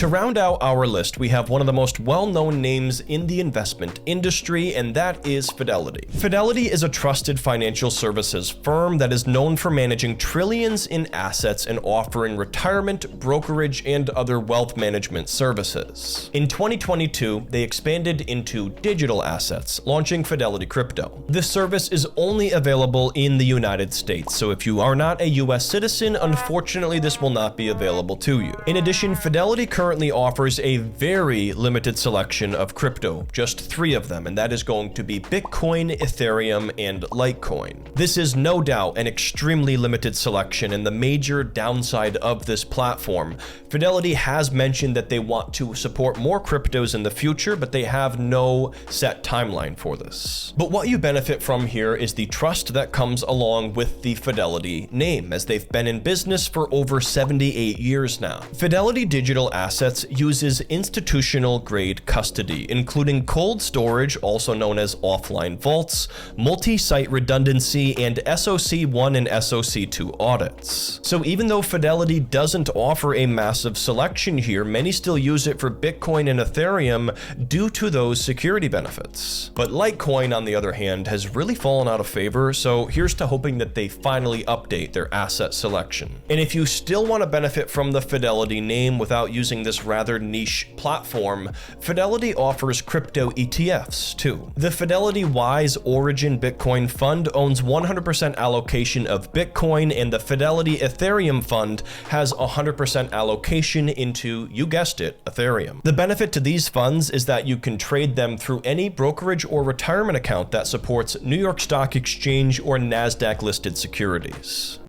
To round out our list, we have one of the most well-known names in the investment industry, and that is Fidelity. Fidelity is a trusted financial services firm that is known for managing trillions in assets and offering retirement, brokerage, and other wealth management services. In 2022, they expanded into digital assets, launching Fidelity Crypto. This service is only available in the United States, so if you are not a US citizen, unfortunately this will not be available to you. In addition, Fidelity currently offers a very limited selection of crypto, just 3 of them, and that is going to be Bitcoin, Ethereum, and Litecoin. This is no doubt an extremely limited selection and the major downside of this platform. Fidelity has mentioned that they want to support more cryptos in the future, but they have no set timeline for this. But what you benefit from here is the trust that comes along with the Fidelity name, as they've been in business for over 78 years now. Fidelity Digital Assets uses institutional-grade custody, including cold storage, also known as offline vaults, multi-site redundancy, and SOC1 and SOC2 audits. So even though Fidelity doesn't offer a massive selection here, many still use it for Bitcoin and Ethereum due to those security benefits. But Litecoin, on the other hand, has really fallen out of favor, so here's to hoping that they finally update their asset selection. And if you still want to benefit from the Fidelity name without using this rather niche platform, Fidelity offers crypto ETFs too. The Fidelity Wise Origin Bitcoin Fund owns 100% allocation of Bitcoin, and the Fidelity Ethereum Fund has 100% allocation into, you guessed it, Ethereum. The benefit to these funds is that you can trade them through any brokerage or retirement account that supports New York Stock Exchange or NASDAQ listed securities.